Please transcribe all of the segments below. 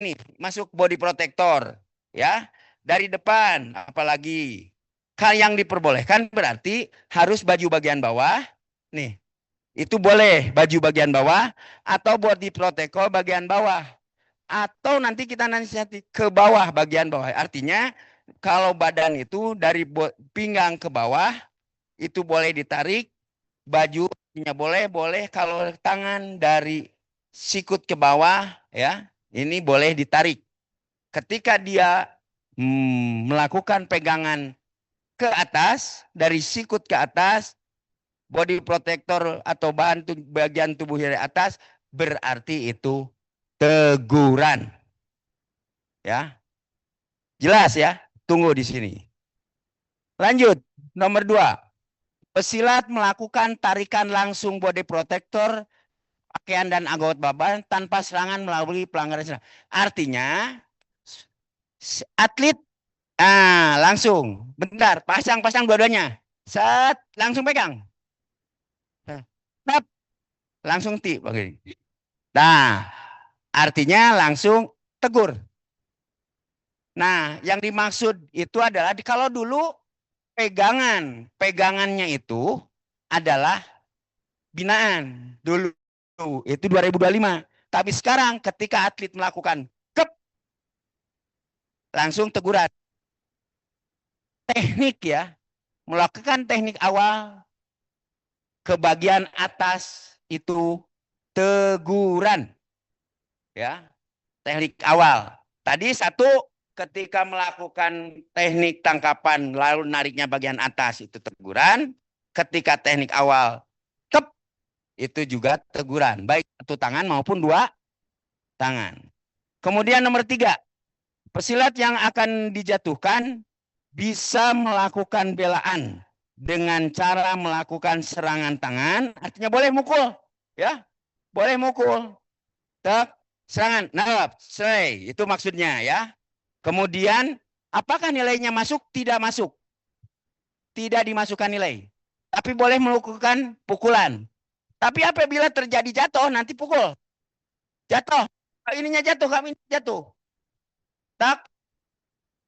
ini masuk body protector ya dari depan, apalagi yang diperbolehkan berarti harus baju bagian bawah nih, itu boleh baju bagian bawah atau body protector bagian bawah, atau nanti kita nanti ke bawah bagian bawah, artinya kalau badan itu dari pinggang ke bawah itu boleh ditarik, bajunya boleh kalau tangan dari sikut ke bawah ya ini boleh ditarik. Ketika dia melakukan pegangan ke atas, dari sikut ke atas, body protector atau bagian tubuh dari atas, berarti itu teguran. Ya, jelas ya? Tunggu di sini. Lanjut, nomor 2. Pesilat melakukan tarikan langsung body protector, pakaian dan anggota badan tanpa serangan melalui pelanggaran. Artinya, atlet langsung, bentar, pasang dua-duanya. Set, langsung pegang. Tap, langsung tip begini. Nah, artinya langsung tegur. Nah, yang dimaksud itu adalah kalau dulu pegangannya itu adalah binaan. Dulu itu 2025. Tapi sekarang ketika atlet melakukan kep, langsung teguran. Teknik ya, melakukan teknik awal ke bagian atas itu teguran. Ya, teknik awal. Tadi satu ketika melakukan teknik tangkapan lalu nariknya bagian atas itu teguran. Ketika teknik awal kep itu juga teguran. Baik satu tangan maupun dua tangan. Kemudian nomor 3. Pesilat yang akan dijatuhkan bisa melakukan belaan dengan cara melakukan serangan tangan. Artinya boleh mukul. Ya, boleh mukul. Tak, serangan. Nah, selesai. Itu maksudnya ya. Kemudian, apakah nilainya masuk? Tidak masuk. Tidak dimasukkan nilai. Tapi boleh melakukan pukulan. Tapi apabila terjadi jatuh, nanti pukul. Jatuh. Ininya jatuh, kami jatuh. Tak,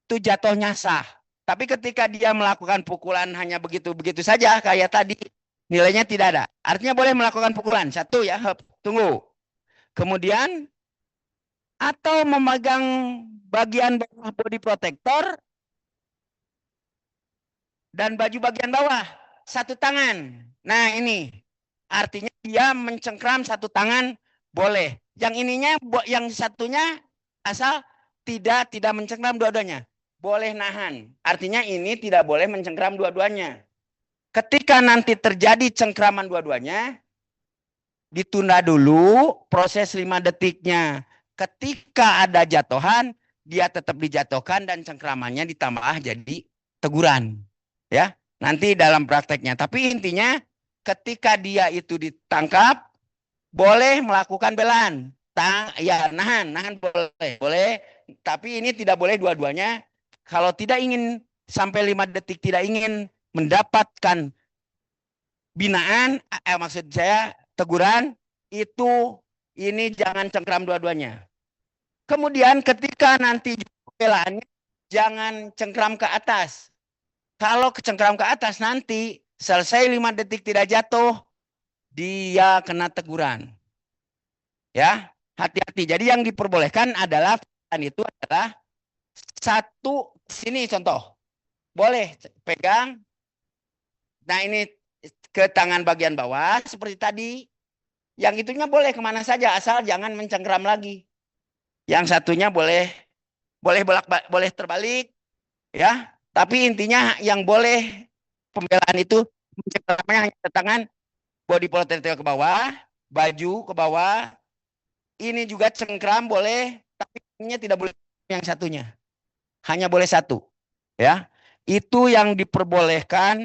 itu jatuhnya sah. Tapi ketika dia melakukan pukulan hanya begitu-begitu saja, kayak tadi, nilainya tidak ada. Artinya boleh melakukan pukulan. Satu ya, tunggu. Kemudian, atau memegang bagian bawah body protector dan baju bagian bawah satu tangan. Nah ini artinya dia mencengkram satu tangan boleh. Yang ininya yang satunya asal tidak mencengkram dua-duanya. Boleh nahan. Artinya ini tidak boleh mencengkram dua-duanya. Ketika nanti terjadi cengkraman dua-duanya, ditunda dulu proses 5 detiknya. Ketika ada jatuhan, dia tetap dijatuhkan dan cengkramannya ditambah jadi teguran. Ya, nanti dalam prakteknya. Tapi intinya ketika dia itu ditangkap, boleh melakukan belaan. Ya, nahan boleh. Tapi ini tidak boleh dua-duanya. Kalau tidak ingin sampai 5 detik, tidak ingin mendapatkan binaan, maksud saya teguran, itu ini jangan cengkram dua-duanya. Kemudian ketika nanti belaannya, jangan cengkram ke atas. Kalau cengkram ke atas nanti selesai 5 detik tidak jatuh, dia kena teguran. Ya, hati-hati. Jadi yang diperbolehkan adalah itu adalah satu, sini contoh. Boleh pegang. Nah ini ke tangan bagian bawah seperti tadi. Yang itunya boleh kemana saja asal jangan mencengkram lagi. Yang satunya boleh boleh terbalik ya. Tapi intinya yang boleh pembelaan itu mencengkramnya hanya ke tangan, body protector ke bawah, baju ke bawah. Ini juga cengkram boleh, tapi ini tidak boleh yang satunya. Hanya boleh satu. Ya. Itu yang diperbolehkan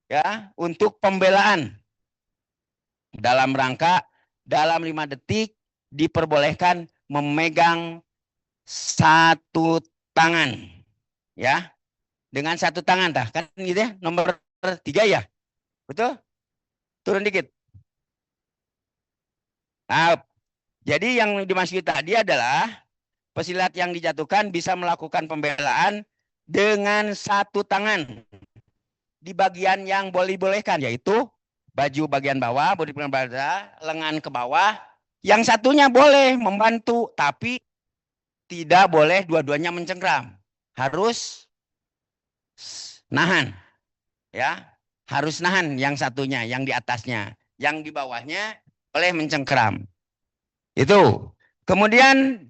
ya untuk pembelaan. Dalam rangka dalam 5 detik diperbolehkan memegang satu tangan ya, dengan satu tangan kan gitu ya, nomor 3 ya, betul, turun dikit. Nah, Jadi yang dimaksud tadi adalah pesilat yang dijatuhkan bisa melakukan pembelaan dengan satu tangan di bagian yang boleh-bolehkan, yaitu baju bagian bawah, bodi badan, lengan ke bawah. Yang satunya boleh membantu, tapi tidak boleh dua-duanya mencengkram. Harus nahan, ya. Harus nahan yang satunya, yang di atasnya. Yang di bawahnya boleh mencengkram. Itu. Kemudian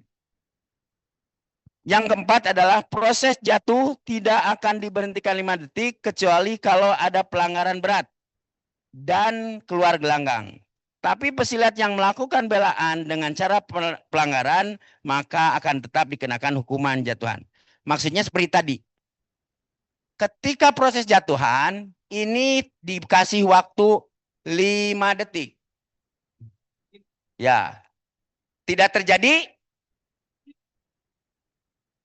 yang keempat adalah proses jatuh tidak akan diberhentikan 5 detik kecuali kalau ada pelanggaran berat dan keluar gelanggang. Tapi pesilat yang melakukan belaan dengan cara pelanggaran maka akan tetap dikenakan hukuman jatuhan. Maksudnya seperti tadi. Ketika proses jatuhan ini dikasih waktu 5 detik. Ya. Tidak terjadi?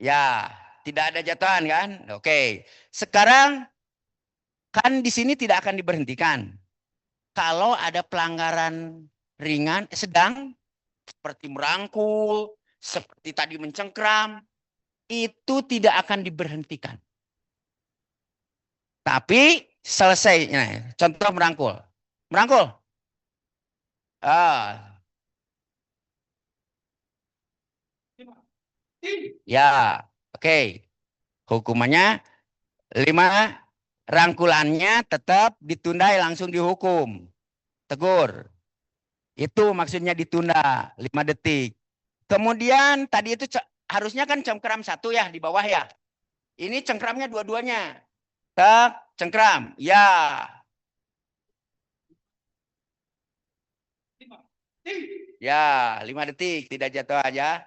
Ya, tidak ada jatuhan kan? Oke. Sekarang kan di sini tidak akan diberhentikan. Kalau ada pelanggaran ringan, sedang seperti merangkul, seperti tadi mencengkram, itu tidak akan diberhentikan. Tapi selesai, nah, contoh merangkul. Merangkul. Ah. Ya, oke. Hukumannya 5, rangkulannya tetap ditunda langsung dihukum. Tegur. Itu maksudnya ditunda 5 detik. Kemudian tadi itu harusnya kan cengkram satu ya di bawah ya. Ini cengkramnya dua-duanya. Tak, cengkram. Ya. Ya, 5 detik tidak jatuh aja.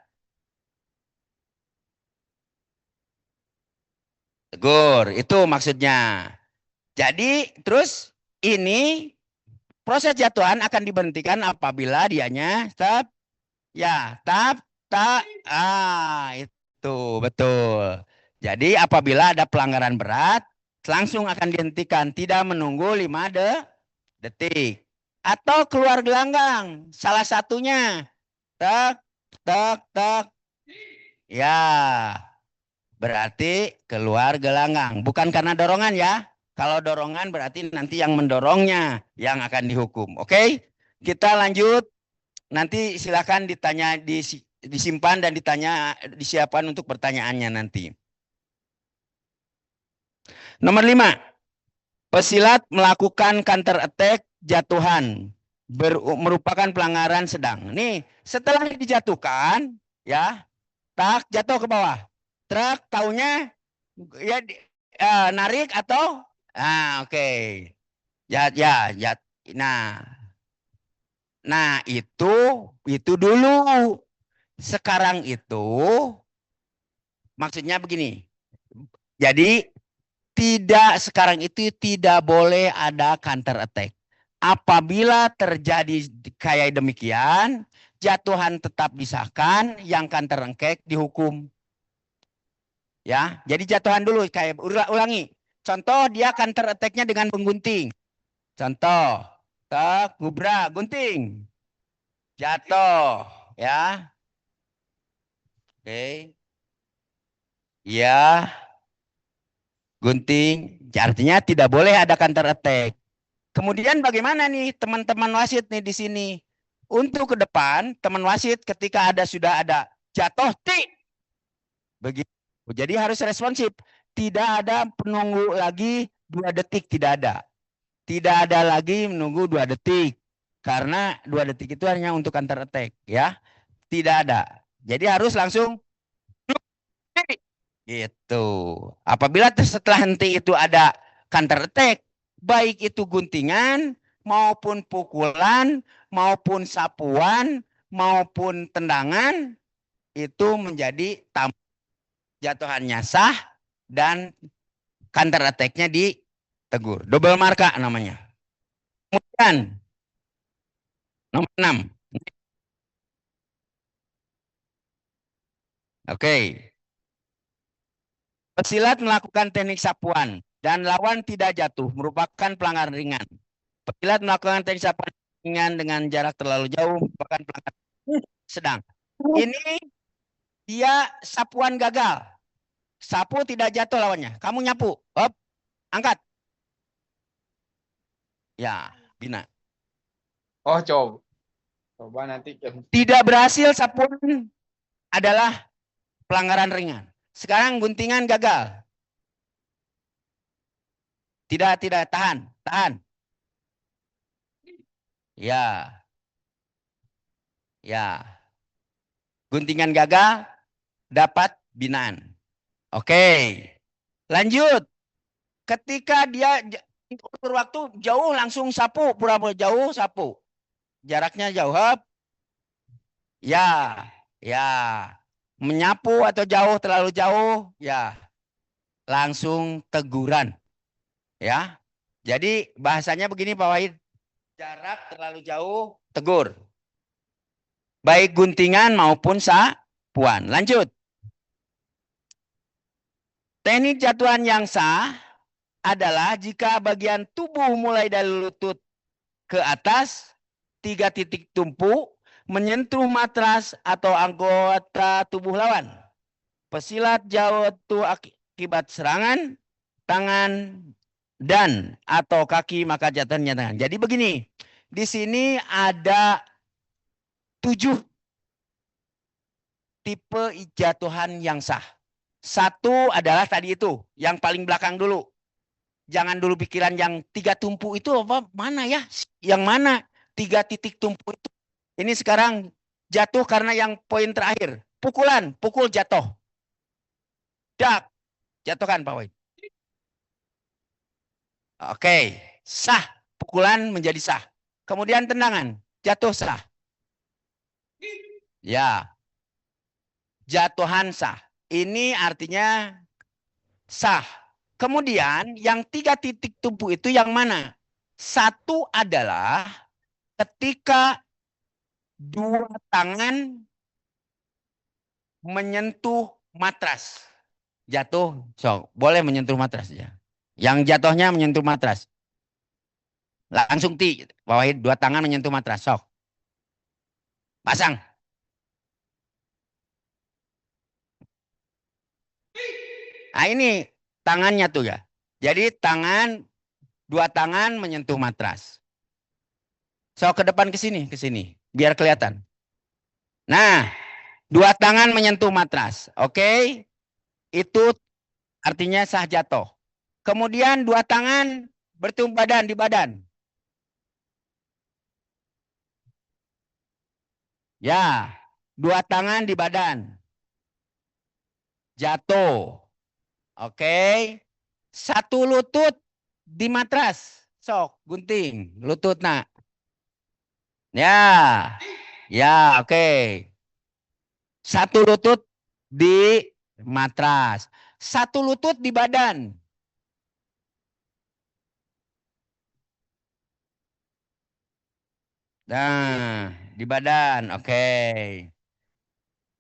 Tegur, itu maksudnya. Jadi terus ini proses jatuhan akan diberhentikan apabila dianya stop. Ya, tak. Itu betul. Jadi apabila ada pelanggaran berat, langsung akan dihentikan, tidak menunggu 5 detik. Atau keluar gelanggang, salah satunya. Tak. Ya, berarti keluar gelanggang. Bukan karena dorongan ya. Kalau dorongan berarti nanti yang mendorongnya yang akan dihukum. Oke, kita lanjut. Nanti silakan ditanya, disimpan dan disiapkan untuk pertanyaannya nanti. Nomor 5. Pesilat melakukan counter attack jatuhan merupakan pelanggaran sedang. Nih, setelah dijatuhkan ya, tak jatuh ke bawah. Truk taunya ya narik atau oke. Ya. Nah, itu dulu. Sekarang itu maksudnya begini. Jadi sekarang itu tidak boleh ada counter attack. Apabila terjadi kayak demikian, jatuhan tetap disahkan, yang counter attack dihukum. Ya, jadi jatuhan dulu kayak ulangi. Contoh dia counter attack-nya dengan menggunting. Contoh, gubra, gunting. Jatuh, ya. Oke. Ya. Gunting, artinya tidak boleh ada counter attack. Kemudian bagaimana nih teman-teman wasit nih di sini? Untuk ke depan, teman wasit ketika sudah ada jatuh, begitu. Jadi harus responsif. Tidak ada penunggu lagi 2 detik, tidak ada. Tidak ada lagi menunggu 2 detik. Karena 2 detik itu hanya untuk counter attack, ya. Tidak ada. Jadi harus langsung gitu. Apabila setelah henti itu ada counter attack, baik itu guntingan maupun pukulan maupun sapuan maupun tendangan, itu menjadi jatuhannya sah dan counter attack-nya ditegur. Double marka namanya. Kemudian nomor 6. Oke. Pesilat melakukan teknik sapuan dan lawan tidak jatuh merupakan pelanggaran ringan. Pesilat melakukan teknik sapuan ringan dengan jarak terlalu jauh merupakan pelanggaran. sedang. Ini dia sapuan gagal. Sapu tidak jatuh lawannya. Kamu nyapu. Hop, angkat. Ya, bina. Oh, coba nanti. Tidak berhasil sapuan adalah pelanggaran ringan. Sekarang guntingan gagal. Tidak, tahan. Ya. Ya. Guntingan gagal dapat binaan. Oke. Lanjut. Ketika dia ukur waktu jauh langsung sapu, pura-pura jauh sapu. Jaraknya jauh. Hop. Ya. Ya. Menyapu atau jauh terlalu jauh, ya. Langsung teguran. Ya. Jadi bahasanya begini Pak Wahid. Jarak terlalu jauh, tegur. Baik guntingan maupun sapuan. Lanjut. Teknik jatuhan yang sah adalah jika bagian tubuh mulai dari lutut ke atas, 3 titik tumpu, menyentuh matras atau anggota tubuh lawan. Pesilat jatuh akibat serangan, tangan, dan atau kaki maka jatuhnya tangan. Jadi begini, di sini ada 7 tipe jatuhan yang sah. Satu adalah tadi itu, yang paling belakang dulu. Jangan dulu pikiran yang 3 tumpu itu apa mana ya? Yang mana 3 titik tumpu itu? Ini sekarang jatuh karena yang poin terakhir. Pukulan, pukul jatuh. Dak, jatuhkan Pak Wahid. Oke, sah. Pukulan menjadi sah. Kemudian tendangan, jatuh sah. Ya, jatuhan sah. Ini artinya sah. Kemudian yang 3 titik tumpu itu yang mana? Satu adalah ketika 2 tangan menyentuh matras. Jatuh, so, boleh menyentuh matras ya. Yang jatuhnya menyentuh matras. Langsung bawahi 2 tangan menyentuh matras, sok. Pasang. Nah ini tangannya tuh ya. Jadi 2 tangan menyentuh matras. So ke depan ke sini, biar kelihatan. Nah, 2 tangan menyentuh matras. Oke. Itu artinya sah jatuh. Kemudian 2 tangan bertumpu badan di badan. Ya, 2 tangan di badan. Jatuh. Oke. 1 lutut di matras. Sok, gunting. Lutut nak. Ya. Ya, oke. 1 lutut di matras. 1 lutut di badan. Nah, di badan. Oke.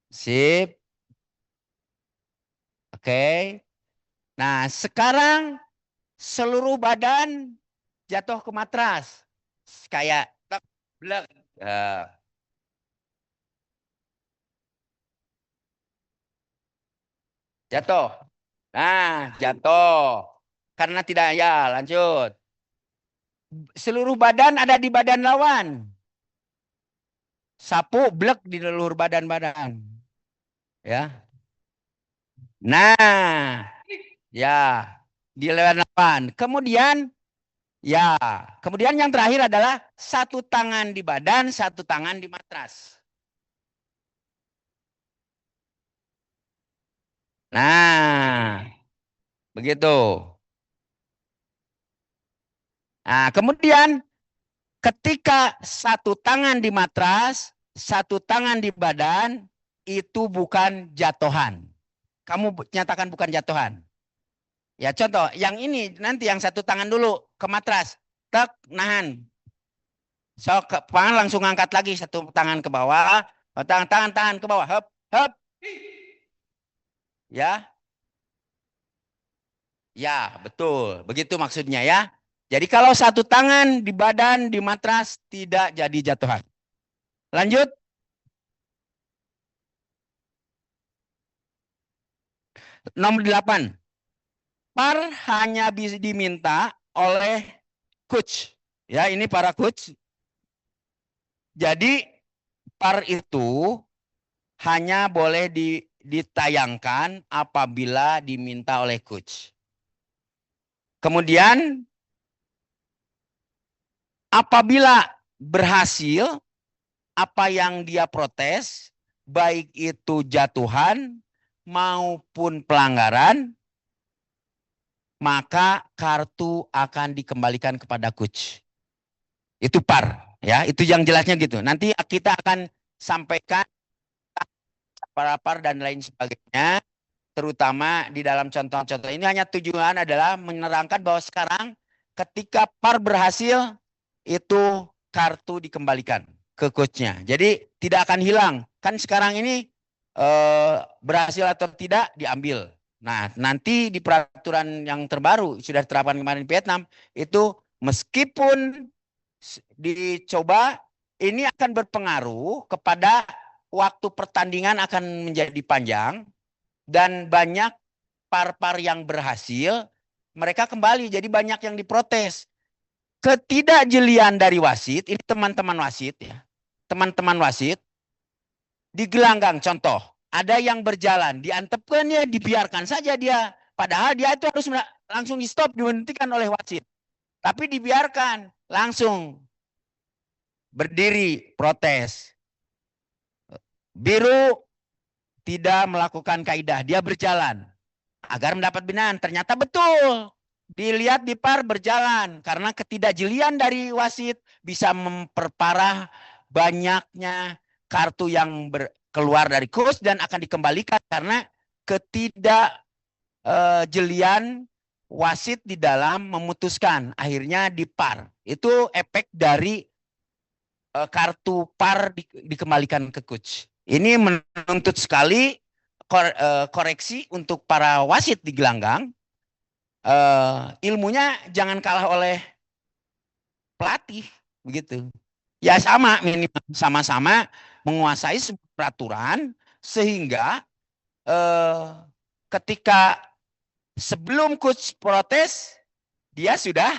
Sip. Oke. Nah, sekarang seluruh badan jatuh ke matras. Kayak blek. Jatuh. Nah, jatuh. Karena tidak ya, lanjut. Seluruh badan ada di badan lawan. Sapu blek di seluruh badan-badan. Ya. Nah, ya, di lawan. Kemudian ya, kemudian yang terakhir adalah 1 tangan di badan, 1 tangan di matras. Nah, begitu. Nah, kemudian ketika 1 tangan di matras, 1 tangan di badan, itu bukan jatuhan. Kamu nyatakan bukan jatuhan. Ya contoh, yang ini nanti yang 1 tangan dulu ke matras. Tek, nahan. So, tangan langsung angkat lagi 1 tangan ke bawah. Tangan ke bawah. Hop, hop. Ya. Ya, betul. Begitu maksudnya ya. Jadi kalau 1 tangan di badan, di matras, tidak jadi jatuhan. Lanjut. Nomor 8. Par hanya bisa diminta oleh coach. Ya, ini para coach. Jadi par itu hanya boleh ditayangkan apabila diminta oleh coach. Kemudian apabila berhasil apa yang dia protes, baik itu jatuhan maupun pelanggaran, maka kartu akan dikembalikan kepada coach. Itu par, ya. Itu yang jelasnya gitu. Nanti kita akan sampaikan para par dan lain sebagainya, terutama di dalam contoh-contoh ini. Hanya tujuan adalah menerangkan bahwa sekarang ketika par berhasil, itu kartu dikembalikan ke coachnya. Jadi tidak akan hilang. Kan sekarang ini berhasil atau tidak diambil. Nah, nanti di peraturan yang terbaru sudah diterapkan kemarin di Vietnam, itu meskipun dicoba, ini akan berpengaruh kepada waktu pertandingan akan menjadi panjang dan banyak par-par yang berhasil mereka kembali, jadi banyak yang diprotes. Ketidakjelian dari wasit, ini teman-teman wasit ya, teman-teman wasit di gelanggang contoh, ada yang berjalan, diantepkan ya, dibiarkan saja dia, padahal dia itu harus langsung di stop, dihentikan oleh wasit, tapi dibiarkan, langsung berdiri protes. Biru tidak melakukan kaidah, dia berjalan agar mendapat binaan. Ternyata betul, dilihat di par berjalan karena ketidakjelian dari wasit bisa memperparah banyaknya kartu yang keluar dari coach dan akan dikembalikan karena ketidakjelian wasit di dalam memutuskan, akhirnya di par. Itu efek dari kartu par dikembalikan ke coach. Ini menuntut sekali koreksi untuk para wasit di gelanggang. Ilmunya jangan kalah oleh pelatih, begitu. Ya sama, minimal sama-sama menguasai sebuah peraturan sehingga ketika sebelum coach protes, dia sudah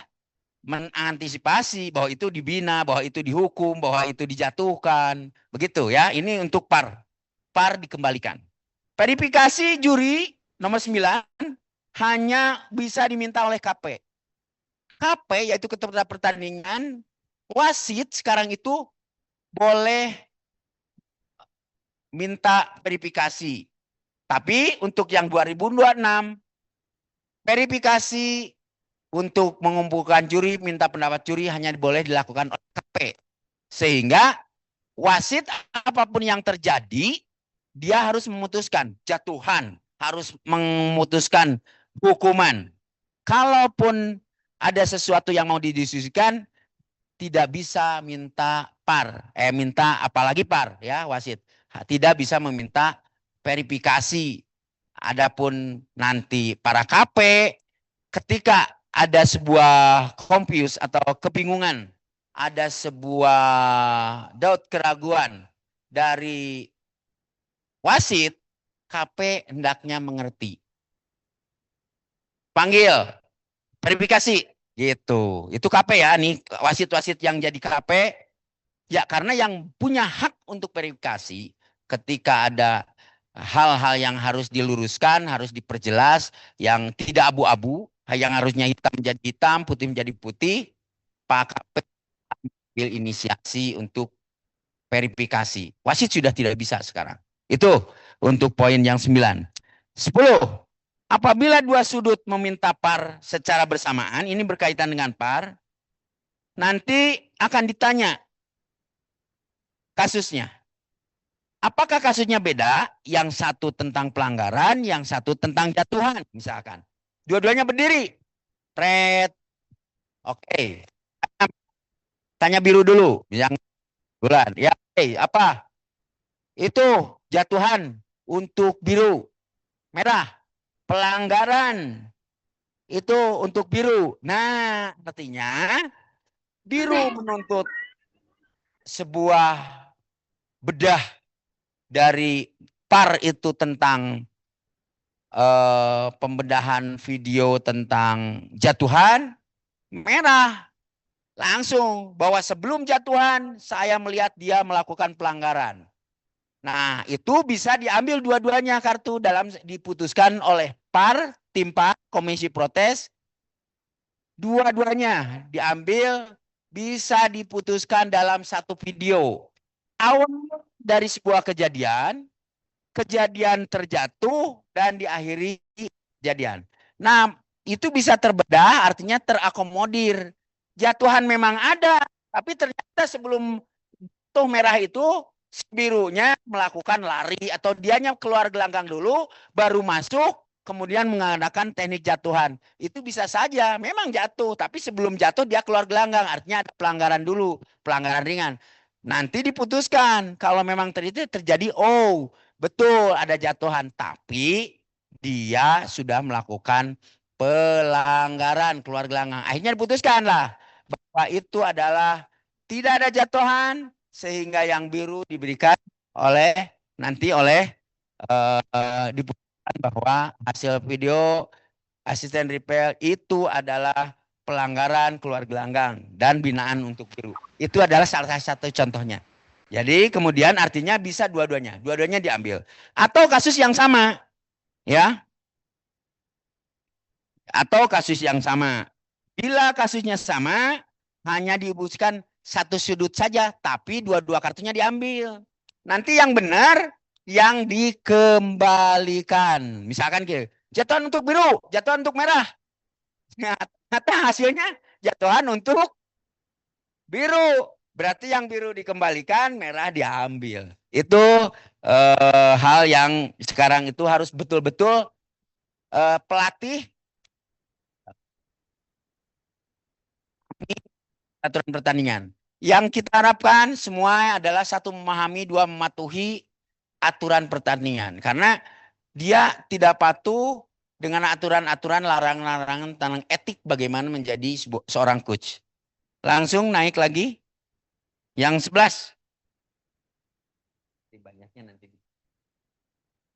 mengantisipasi bahwa itu dibina, bahwa itu dihukum, bahwa itu dijatuhkan. Begitu ya, ini untuk par. Par dikembalikan. Verifikasi juri nomor 9 hanya bisa diminta oleh KP. KP yaitu ketua pertandingan, wasit sekarang itu boleh minta verifikasi. Tapi untuk yang 2026, verifikasi untuk mengumpulkan juri, minta pendapat juri hanya boleh dilakukan oleh KP. Sehingga wasit apapun yang terjadi, dia harus memutuskan jatuhan, harus memutuskan hukuman. Kalaupun ada sesuatu yang mau didiskusikan, tidak bisa minta par, minta apalagi par ya wasit. Tidak bisa meminta verifikasi. Adapun nanti para KP ketika ada sebuah confuse atau kebingungan, ada sebuah doubt, keraguan dari wasit, KP hendaknya mengerti. Panggil, verifikasi, gitu. Itu KP ya, nih wasit-wasit yang jadi KP, ya karena yang punya hak untuk verifikasi ketika ada hal-hal yang harus diluruskan, harus diperjelas, yang tidak abu-abu, yang harusnya hitam menjadi hitam, putih menjadi putih, Pak KP ambil inisiasi untuk verifikasi. Wasit sudah tidak bisa sekarang. Itu untuk poin yang 9. 10. Apabila dua sudut meminta par secara bersamaan, ini berkaitan dengan par, nanti akan ditanya kasusnya. Apakah kasusnya beda? Yang satu tentang pelanggaran, yang satu tentang jatuhan, misalkan. Dua-duanya berdiri. Tret. Oke. Tanya biru dulu. Yang bulan. Ya, apa? Itu jatuhan untuk biru. Merah. Pelanggaran. Itu untuk biru. Nah, artinya biru menuntut sebuah bedah dari par itu tentang pembedahan video tentang jatuhan, merah. Langsung bahwa sebelum jatuhan saya melihat dia melakukan pelanggaran. Nah, itu bisa diambil dua-duanya kartu dalam diputuskan oleh PAR, tim PAR, komisi protes. Dua-duanya diambil bisa diputuskan dalam satu video. Awal dari sebuah kejadian terjatuh dan diakhiri kejadian. Nah, itu bisa terbedah, artinya terakomodir. Jatuhan memang ada, tapi ternyata sebelum tuh merah itu si birunya melakukan lari atau dianya keluar gelanggang dulu, baru masuk, kemudian mengadakan teknik jatuhan. Itu bisa saja, memang jatuh, tapi sebelum jatuh dia keluar gelanggang, artinya ada pelanggaran dulu, pelanggaran ringan. Nanti diputuskan kalau memang terjadi, oh betul ada jatuhan, tapi dia sudah melakukan pelanggaran keluar gelanggang. Akhirnya diputuskan lah bahwa itu adalah tidak ada jatuhan, sehingga yang biru diberikan nanti oleh diputuskan bahwa hasil video asisten repair itu adalah pelanggaran keluar gelanggang dan binaan untuk biru. Itu adalah salah satu contohnya. Jadi kemudian artinya bisa dua-duanya diambil. Atau kasus yang sama, ya. Atau kasus yang sama. Bila kasusnya sama, hanya dibutuhkan satu sudut saja, tapi dua-dua kartunya diambil. Nanti yang benar yang dikembalikan. Misalkan gitu, jatuhan untuk biru, jatuhan untuk merah. Ternyata hasilnya jatuhan untuk biru. Berarti yang biru dikembalikan, merah diambil. Itu hal yang sekarang itu harus betul-betul pelatih aturan pertandingan. Yang kita harapkan semua adalah satu memahami, dua mematuhi aturan pertandingan. Karena dia tidak patuh dengan aturan-aturan larangan-larangan tentang etik bagaimana menjadi seorang coach. Langsung naik lagi. Yang 11. Banyaknya nanti.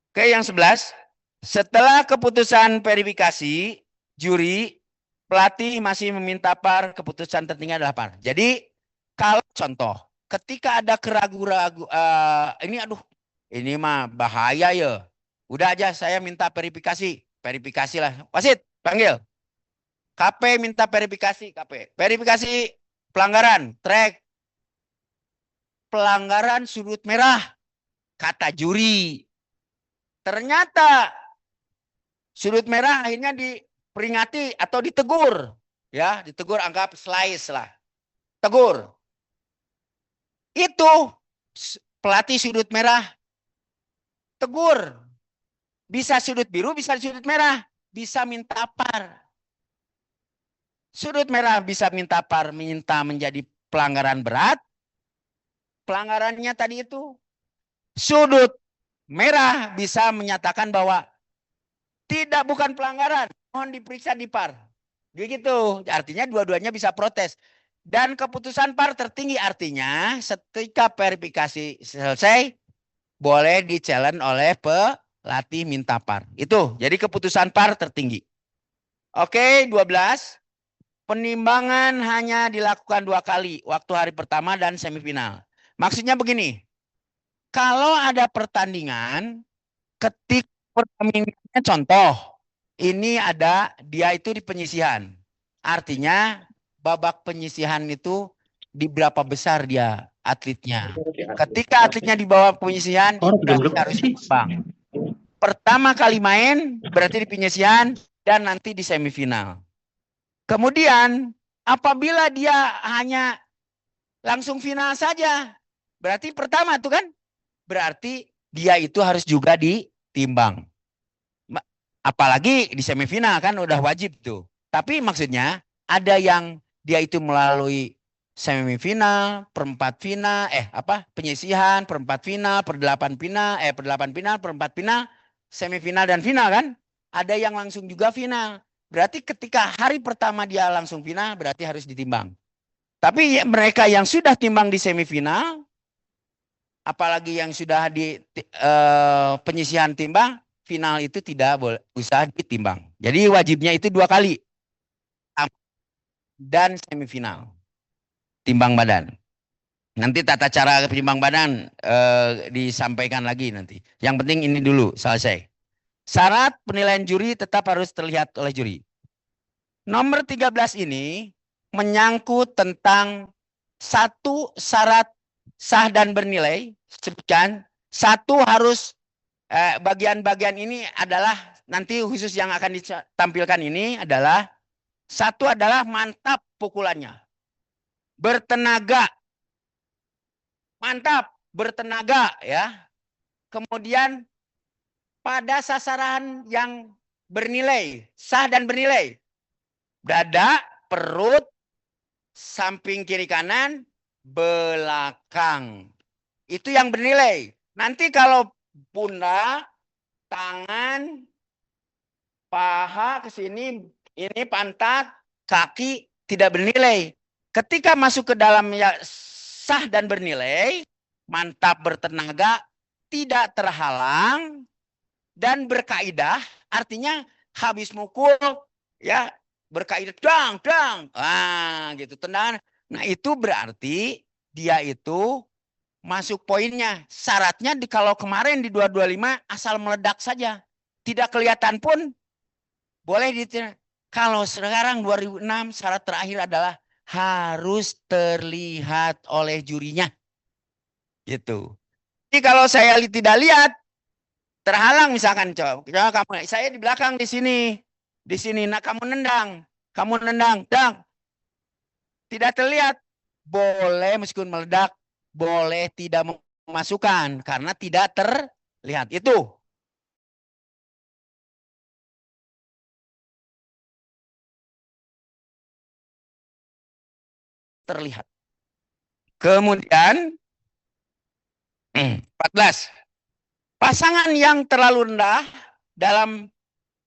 Oke, yang 11. Setelah keputusan verifikasi, juri, pelatih masih meminta PAR, keputusan tertinggi adalah PAR. Jadi kalau contoh, ketika ada keraguan-ragu, ini mah bahaya ya. Udah aja saya minta verifikasi lah. Wasit, panggil. KP minta verifikasi, KP. Verifikasi pelanggaran, track. Pelanggaran sudut merah, kata juri. Ternyata sudut merah akhirnya diperingati atau ditegur. Ya, ditegur, anggap slice lah. Tegur. Itu pelatih sudut merah tegur. Bisa sudut biru, bisa sudut merah. Bisa minta PAR. Sudut merah bisa minta PAR, minta menjadi pelanggaran berat. Pelanggarannya tadi itu. Sudut merah bisa menyatakan bahwa bukan pelanggaran. Mohon diperiksa di PAR. Begitu. Artinya dua-duanya bisa protes. Dan keputusan PAR tertinggi artinya ketika verifikasi selesai, boleh di-challenge oleh pelatih minta PAR. Itu. Jadi keputusan PAR tertinggi. Oke, 12. Penimbangan hanya dilakukan 2 kali. Waktu hari pertama dan semifinal. Maksudnya begini. Kalau ada pertandingan, ketika pertandingannya contoh. Ini ada, dia itu di penyisihan. Artinya babak penyisihan itu di berapa besar dia atletnya. Ketika atletnya di bawah penyisihan, harus ditimbang. Pertama kali main berarti di penyisihan dan nanti di semifinal. Kemudian apabila dia hanya langsung final saja, berarti pertama tuh kan, berarti dia itu harus juga ditimbang. Apalagi di semifinal kan udah wajib tuh. Tapi maksudnya ada yang dia itu melalui semifinal, perempat final, penyisihan, perempat final, perdelapan final, perdelapan final, perempat final, semifinal dan final kan? Ada yang langsung juga final. Berarti ketika hari pertama dia langsung final, berarti harus ditimbang. Tapi mereka yang sudah timbang di semifinal, apalagi yang sudah di penyisihan timbang, final itu tidak boleh usah ditimbang. Jadi wajibnya itu 2 kali. Dan semifinal. Timbang badan. Nanti tata cara timbang badan disampaikan lagi nanti. Yang penting ini dulu selesai. Syarat penilaian juri tetap harus terlihat oleh juri. Nomor 13 ini menyangkut tentang satu syarat sah dan bernilai. Sebutkan satu harus bagian-bagian ini adalah nanti khusus yang akan ditampilkan ini adalah satu adalah mantap pukulannya. Bertenaga. Mantap, bertenaga ya. Kemudian pada sasaran yang bernilai, sah dan bernilai. Dada, perut, samping kiri kanan, belakang. Itu yang bernilai. Nanti kalau pundak, tangan, paha ke sini, ini pantat, kaki tidak bernilai. Ketika masuk ke dalam ya sah dan bernilai, mantap bertenaga, tidak terhalang dan berkaidah, artinya habis mukul ya berkaidah dang. Gitu tendangan. Nah, itu berarti dia itu masuk poinnya. Syaratnya kalau kemarin di 225 asal meledak saja. Tidak kelihatan pun boleh kalau sekarang 2006 syarat terakhir adalah harus terlihat oleh jurinya. Gitu. Jadi kalau saya tidak lihat terhalang misalkan coba kamu saya di belakang di sini nah kamu nendang dang tidak terlihat boleh meskipun meledak boleh tidak memasukkan karena tidak terlihat itu terlihat. Kemudian 14 pasangan yang terlalu rendah dalam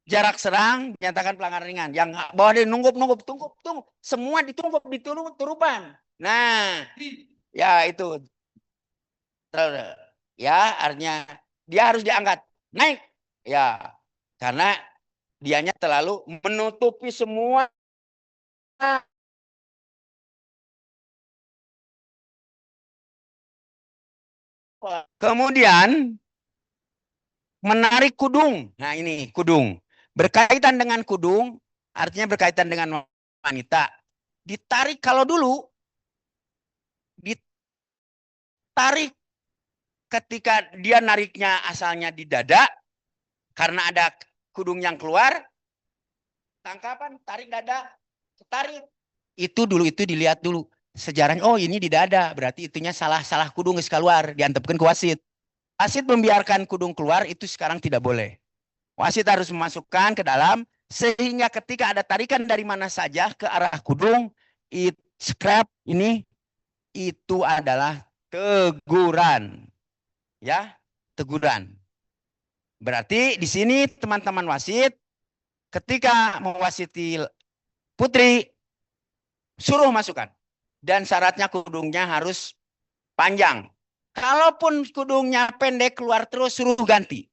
jarak serang dinyatakan pelanggaran ringan. Yang bawah dia tunggu. Semua ditunggu turupan. Nah, ya itu. Ya, artinya dia harus diangkat. Naik. Ya, karena dianya terlalu menutupi semua. Kemudian menarik kudung. Nah, ini kudung. Berkaitan dengan kudung, artinya berkaitan dengan wanita. Ditarik kalau dulu, ditarik ketika dia nariknya asalnya di dada, karena ada kudung yang keluar, tangkapan, tarik dada, tarik. Itu dulu, itu dilihat dulu. Sejarahnya, oh ini di dada, berarti itunya salah kudung keluar, diantepkan ke wasit. Wasit membiarkan kudung keluar, itu sekarang tidak boleh. Wasit harus memasukkan ke dalam sehingga ketika ada tarikan dari mana saja ke arah kudung, scrap ini itu adalah teguran. Ya, teguran. Berarti di sini teman-teman wasit ketika mewasiti putri suruh masukkan dan syaratnya kudungnya harus panjang. Kalaupun kudungnya pendek keluar terus suruh ganti.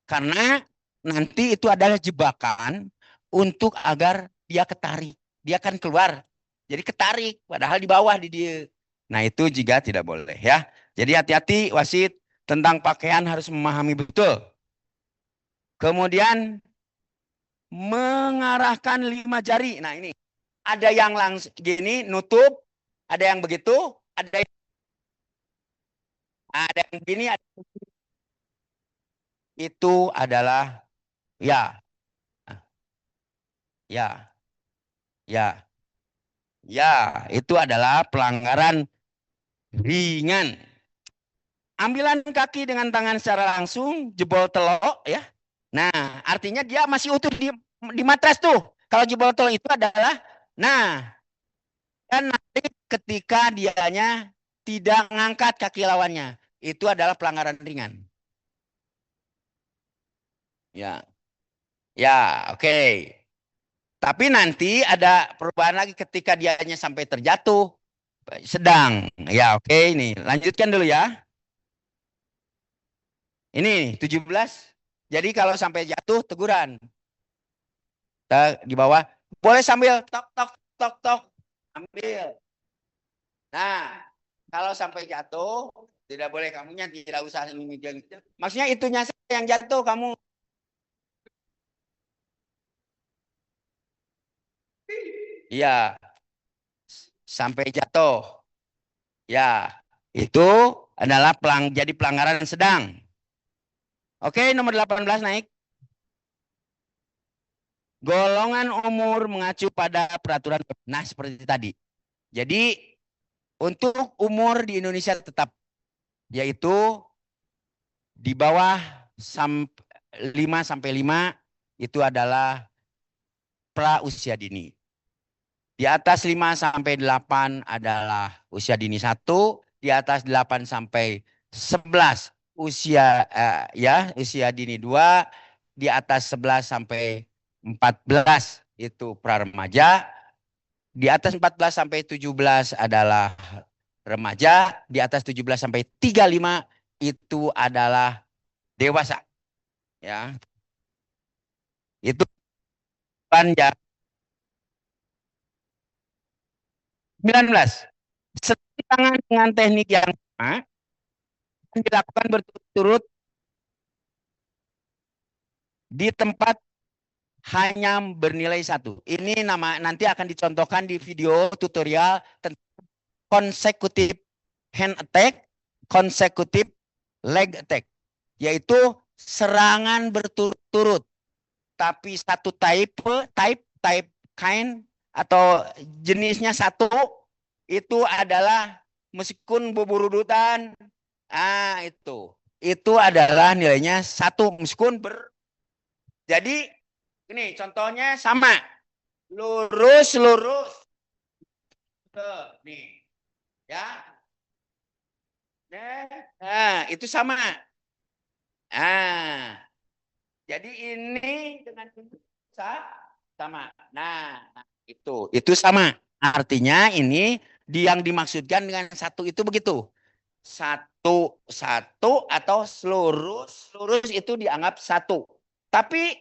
Karena nanti itu adalah jebakan untuk agar dia ketarik. Dia akan keluar. Jadi ketarik. Padahal di bawah di dia. Nah itu juga tidak boleh ya. Jadi hati-hati wasit tentang pakaian harus memahami betul. Kemudian mengarahkan 5 jari. Nah ini. Ada yang langsung gini nutup. Ada yang begitu. Ada yang gini. Itu adalah ya. Ya, itu adalah pelanggaran ringan. Ambilan kaki dengan tangan secara langsung, jebol telok ya. Nah, artinya dia masih utuh di matras tuh. Kalau jebol telok itu adalah dan nanti ketika dianya tidak ngangkat kaki lawannya, itu adalah pelanggaran ringan. Ya. Ya, oke. Tapi nanti ada perubahan lagi ketika dianya sampai terjatuh. Sedang. Ya, oke ini. Lanjutkan dulu ya. Ini 17. Jadi kalau sampai jatuh teguran. Di bawah boleh sambil tok tok tok tok ambil. Nah, kalau sampai jatuh tidak boleh, kamunya tidak usah memegang. Maksudnya itunya saja yang jatuh, kamu. Iya, sampai jatuh. Ya, itu adalah jadi pelanggaran sedang. Oke, nomor 18 naik. Golongan umur mengacu pada peraturan. Nah, seperti tadi. Jadi, untuk umur di Indonesia tetap, yaitu di bawah 5 sampai 5 itu adalah pra usia dini. Di atas 5 sampai 8 adalah usia dini 1, di atas 8 sampai 11 usia usia dini 2, di atas 11 sampai 14 itu pra remaja, di atas 14 sampai 17 adalah remaja, di atas 17 sampai 35 itu adalah dewasa. Ya. Itu panjang. 19. Serta tangan dengan teknik yang sama dilakukan berturut-turut di tempat hanya bernilai 1. Ini nanti akan dicontohkan di video tutorial tentang consecutive hand attack, consecutive leg attack, yaitu serangan berturut-turut tapi satu type kind atau jenisnya satu, itu adalah meskipun buburudutan, itu adalah nilainya 1 meskipun jadi ini contohnya sama, lurus nih ya, nah itu sama. Jadi ini dengan ini sama. Nah, itu sama. Artinya ini yang dimaksudkan dengan 1 itu begitu. 1 atau lurus itu dianggap 1. Tapi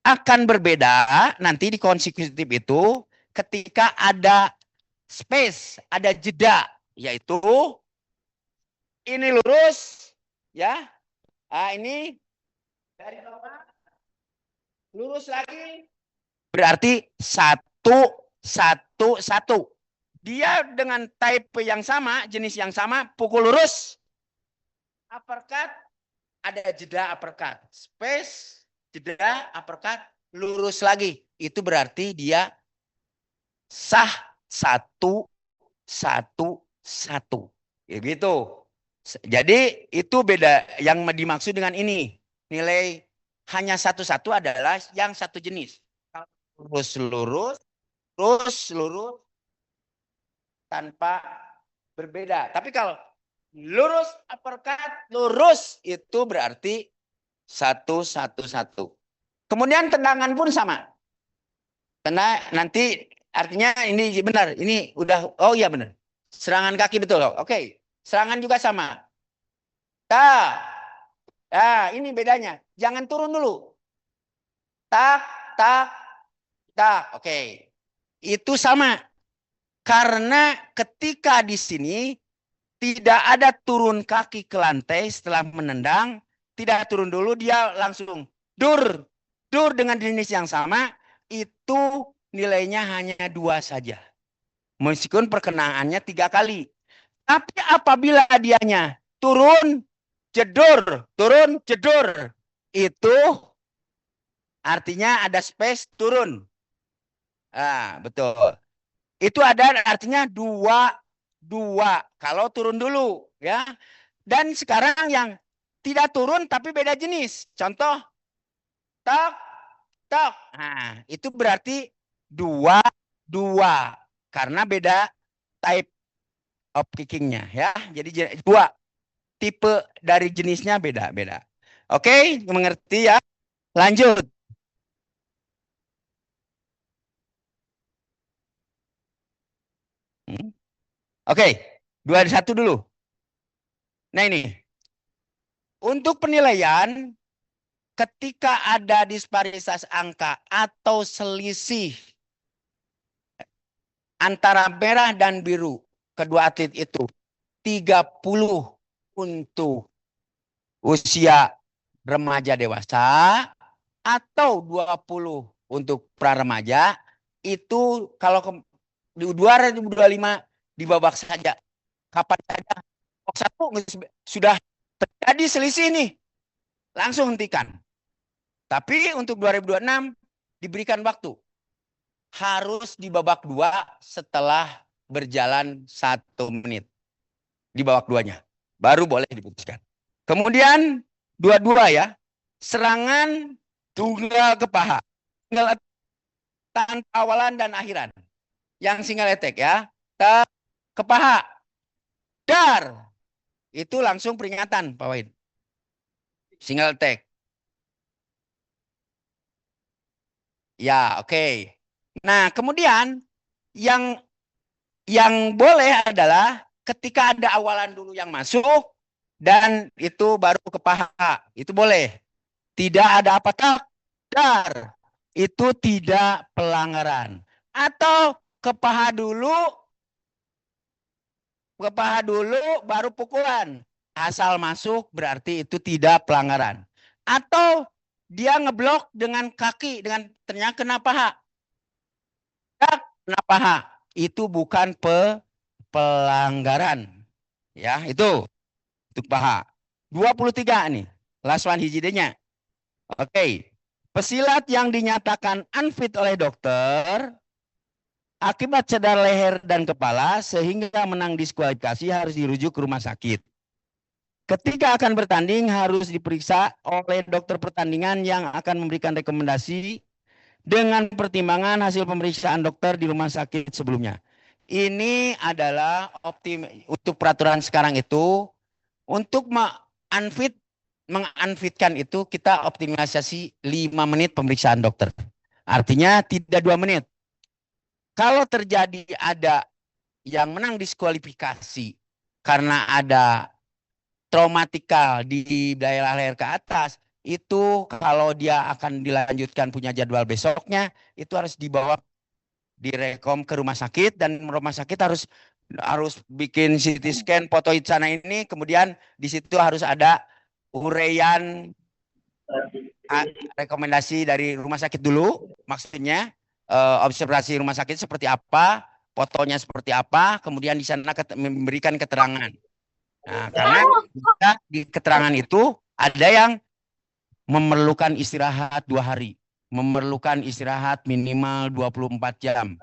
akan berbeda nanti di konsekutif itu ketika ada space, ada jeda, yaitu ini lurus ya. Ini dari bawah lurus lagi. Berarti 1 dia dengan type yang sama, jenis yang sama, pukul lurus, uppercut, ada jeda uppercut, space, jeda uppercut, lurus lagi. Itu berarti dia sah 1 ya gitu. Jadi itu beda yang dimaksud dengan ini. Nilai hanya 1 adalah yang satu jenis. Lurus tanpa berbeda. Tapi kalau lurus uppercut lurus itu berarti 1. Kemudian tendangan pun sama. Karena nanti artinya ini benar, ini udah, oh iya benar. Serangan kaki betul. Oke. Serangan juga sama. Ini bedanya. Jangan turun dulu. Tak. Oke. Itu sama. Karena ketika di sini tidak ada turun kaki ke lantai setelah menendang, tidak turun dulu, dia langsung dur dengan jenis yang sama, itu nilainya hanya 2 saja. Meskipun perkenaannya 3 kali. Tapi apabila dianya turun jedur, itu artinya ada space turun. Betul. Itu ada artinya 2 kalau turun dulu ya. Dan sekarang yang tidak turun tapi beda jenis. Contoh tok. Nah, itu berarti 2 karena beda type of kickingnya ya. Jadi 2 tipe dari jenisnya beda. Oke, mengerti ya? Lanjut. Oke, 21 dulu. Nah ini. Untuk penilaian ketika ada disparitas angka atau selisih antara merah dan biru kedua atlet itu 30 untuk usia remaja dewasa atau 20 untuk pra remaja, itu kalau di 2025 di babak saja. Kapan saja babak satu sudah terjadi selisih nih. Langsung hentikan. Tapi untuk 2026 diberikan waktu. Harus di babak 2 setelah berjalan 1 menit. Di babak 2-nya. Baru boleh diputuskan. Kemudian 22 ya. Serangan tunggal ke paha. Tunggal tanpa awalan dan akhiran. Yang single attack ya. Ke paha. Dar. Itu langsung peringatan Pak Wahid. Single attack. Ya, oke. Nah, kemudian yang boleh adalah ketika ada awalan dulu yang masuk dan itu baru ke paha. Itu boleh. Tidak ada apa-apa. Dar. Itu tidak pelanggaran. Atau ke paha dulu baru pukulan. Asal masuk berarti itu tidak pelanggaran. Atau dia ngeblok dengan kaki, dengan ternyata kena paha. Kena paha. Itu bukan pelanggaran. Ya, itu paha. 23 nih. Last one hijidenya. Oke. Pesilat yang dinyatakan unfit oleh dokter akibat cedera leher dan kepala sehingga menang diskualifikasi harus dirujuk ke rumah sakit. Ketika akan bertanding harus diperiksa oleh dokter pertandingan yang akan memberikan rekomendasi dengan pertimbangan hasil pemeriksaan dokter di rumah sakit sebelumnya. Ini adalah untuk peraturan sekarang itu untuk mengunfitkan itu kita optimalisasi 5 menit pemeriksaan dokter. Artinya tidak 2 menit. Kalau terjadi ada yang menang diskualifikasi karena ada traumatikal di daerah leher ke atas, itu kalau dia akan dilanjutkan punya jadwal besoknya, itu harus dibawa direkom ke rumah sakit dan rumah sakit harus bikin CT scan, foto sana ini, kemudian di situ harus ada uraian rekomendasi dari rumah sakit dulu, maksudnya observasi rumah sakit seperti apa, fotonya seperti apa, kemudian di sana memberikan keterangan. Nah, karena di keterangan itu ada yang memerlukan istirahat 2 hari, memerlukan istirahat minimal 24 jam.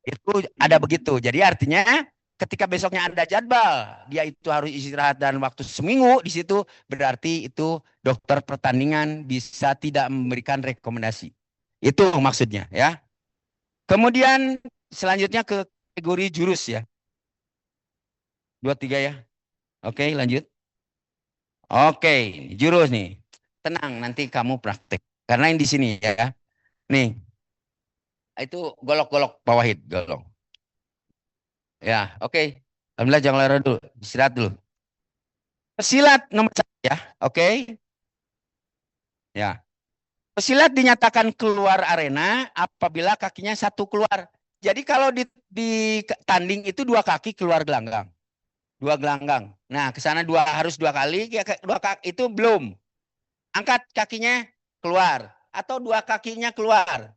Itu ada begitu. Jadi artinya ketika besoknya ada jadwal, dia itu harus istirahat dan waktu seminggu di situ, berarti itu dokter pertandingan bisa tidak memberikan rekomendasi. Itu maksudnya ya. Kemudian selanjutnya ke kategori jurus ya. 23 ya. Oke, lanjut. Oke, jurus nih. Tenang, nanti kamu praktek. Karena yang di sini ya. Nih. Itu golok-golok Pak Wahid, golok. Ya, oke. Alhamdulillah jangan lari dulu, istirahat dulu. Pesilat nomor 1 ya, oke. Ya. Pesilat dinyatakan keluar arena apabila kakinya satu keluar. Jadi kalau di tanding itu 2 kaki keluar gelanggang. 2 gelanggang. Nah, ke sana harus 2 kali, 2 kaki itu belum. Angkat kakinya keluar atau 2 kakinya keluar.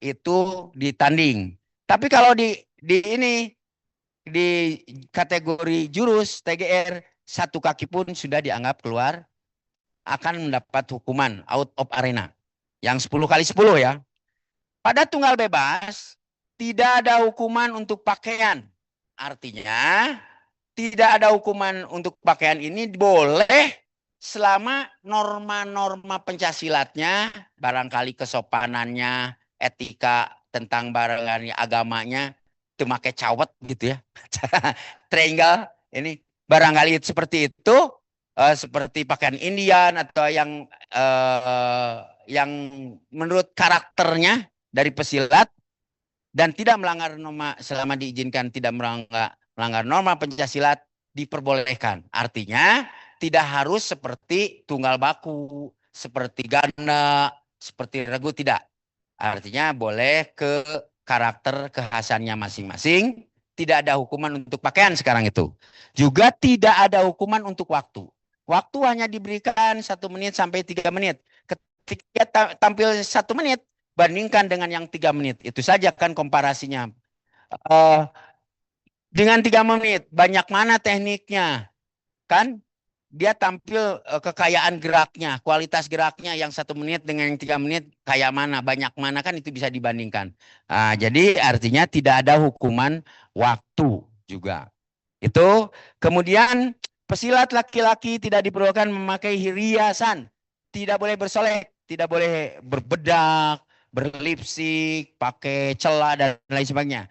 Itu ditanding. Tapi kalau di kategori jurus TGR 1 kaki pun sudah dianggap keluar, akan mendapat hukuman out of arena yang 10 kali 10 ya. Pada tunggal bebas tidak ada hukuman untuk pakaian. Artinya tidak ada hukuman untuk pakaian ini boleh selama norma-norma pencaksilatnya, barangkali kesopanannya, etika tentang barangkali agamanya, itu pakai cawet gitu ya. Triangle ini barangkali seperti itu, seperti pakaian Indian atau yang menurut karakternya dari pesilat dan tidak melanggar norma selama diizinkan tidak melanggar norma pencaksilat diperbolehkan. Artinya tidak harus seperti tunggal baku, seperti ganda, seperti regu, tidak. Artinya boleh ke karakter kekhasannya masing-masing. Tidak ada hukuman untuk pakaian sekarang itu. Juga tidak ada hukuman untuk waktu. Waktu hanya diberikan 1 menit sampai 3 menit. Ketika tampil 1 menit, bandingkan dengan yang 3 menit. Itu saja kan komparasinya. Dengan 3 menit, banyak mana tekniknya? Kan dia tampil kekayaan geraknya, kualitas geraknya yang 1 menit dengan yang 3 menit kayak mana, banyak mana, kan itu bisa dibandingkan. Jadi artinya tidak ada hukuman waktu juga. Itu kemudian pesilat laki-laki tidak diperbolehkan memakai hiasan, tidak boleh bersolek, tidak boleh berbedak, berlipstik, pakai celah dan lain sebagainya.